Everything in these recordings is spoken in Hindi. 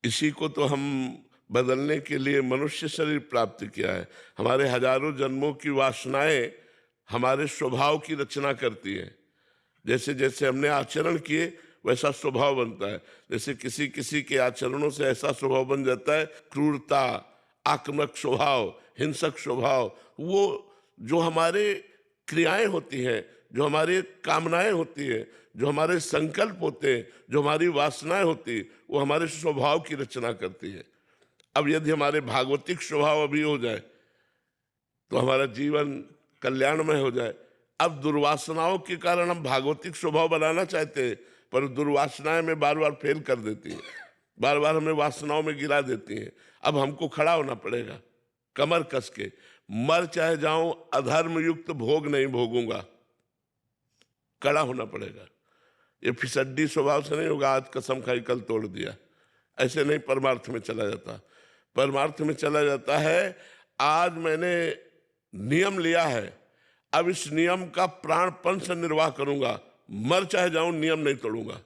इसी को तो हम बदलने के लिए मनुष्य शरीर प्राप्त किया है। हमारे हजारों जन्मों की वासनाएं हमारे स्वभाव की रचना करती हैं। जैसे जैसे हमने आचरण किए वैसा स्वभाव बनता है। जैसे किसी किसी के आचरणों से ऐसा स्वभाव बन जाता है, क्रूरता, आक्रामक स्वभाव, हिंसक स्वभाव। वो जो हमारे क्रियाएं होती हैं, जो हमारी कामनाएं होती हैं, जो हमारे संकल्प होते हैं, जो हमारी वासनाएं होती हैं, वो हमारे स्वभाव की रचना करती है। अब यदि हमारे भागवतिक स्वभाव अभी हो जाए तो हमारा जीवन कल्याणमय हो जाए। अब दुर्वासनाओं के कारण हम भागवतिक स्वभाव बनाना चाहते हैं, पर दुर्वासनाएं में बार बार फेल कर देती है, बार बार हमें वासनाओं में गिरा देती हैं। अब हमको खड़ा होना पड़ेगा, कमर कस के, मर चाहे जाऊं अधर्म युक्त भोग नहीं भोगूंगा, कड़ा होना पड़ेगा। ये फिसड्डी स्वभाव से नहीं होगा, आज कसम खाई कल तोड़ दिया, ऐसे नहीं परमार्थ में चला जाता। परमार्थ में चला जाता है, आज मैंने नियम लिया है, अब इस नियम का प्राणपण से निर्वाह करूंगा, मर चाहे जाऊं नियम नहीं तोड़ूंगा।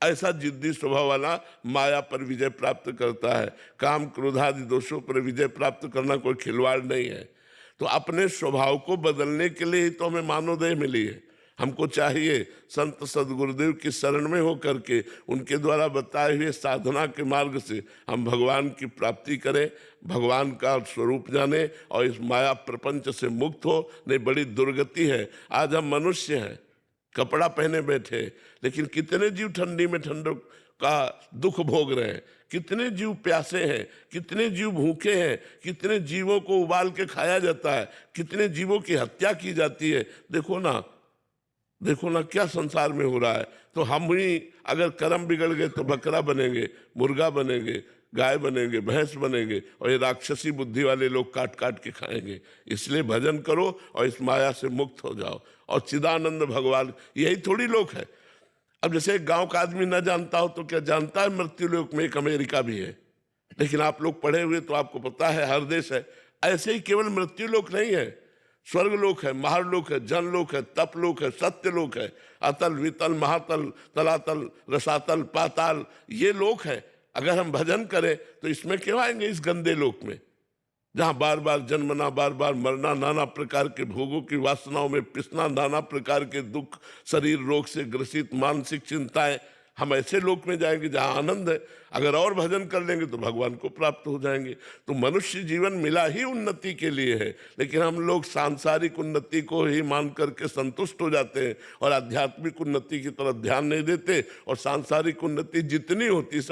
ऐसा जिद्दी स्वभाव वाला माया पर विजय प्राप्त करता है। काम क्रोध आदि दोषों पर विजय प्राप्त करना कोई खिलवाड़ नहीं है। तो अपने स्वभाव को बदलने के लिए ही तो हमें मानवदेह मिली है। हमको चाहिए संत सदगुरुदेव की शरण में हो करके उनके द्वारा बताए हुए साधना के मार्ग से हम भगवान की प्राप्ति करें, भगवान का स्वरूप जाने और इस माया प्रपंच से मुक्त हो। नहीं, बड़ी दुर्गति है। आज हम मनुष्य हैं, कपड़ा पहने बैठे, लेकिन कितने जीव ठंडी में ठंडक का दुख भोग रहे हैं, कितने जीव प्यासे हैं, कितने जीव भूखे हैं, कितने जीवों को उबाल के खाया जाता है, कितने जीवों की हत्या की जाती है। देखो ना, देखो ना क्या संसार में हो रहा है। तो हम ही अगर कर्म बिगड़ गए तो बकरा बनेंगे, मुर्गा बनेंगे, गाय बनेंगे, भैंस बनेंगे, और ये राक्षसी बुद्धि वाले लोग काट काट के खाएंगे। इसलिए भजन करो और इस माया से मुक्त हो जाओ। और चिदानंद भगवान, यही थोड़ी लोग है। अब जैसे एक गांव का आदमी न जानता हो तो क्या जानता है मृत्यु लोक में एक अमेरिका भी है। लेकिन आप लोग पढ़े हुए तो आपको पता है हर देश है। ऐसे ही केवल मृत्यु लोक नहीं है, स्वर्ग लोक है, महारलोक है, जनलोक है, तप लोक है, सत्य लोक है, अतल वितल महातल तलातल रसातल पाताल, ये लोक है। अगर हम भजन करें तो इसमें क्यों आएंगे, इस गंदे लोक में, जहां बार बार जन्मना, बार बार मरना, नाना प्रकार के भोगों की वासनाओं में पिसना, नाना प्रकार के दुख, शरीर रोग से ग्रसित, मानसिक चिंताएं। हम ऐसे लोक में जाएंगे जहां आनंद है। अगर और भजन कर लेंगे तो भगवान को प्राप्त हो जाएंगे। तो मनुष्य जीवन मिला ही उन्नति के लिए है, लेकिन हम लोग सांसारिक उन्नति को ही मान करके संतुष्ट हो जाते हैं और आध्यात्मिक उन्नति की तरफ ध्यान नहीं देते। और सांसारिक उन्नति जितनी होती, सभी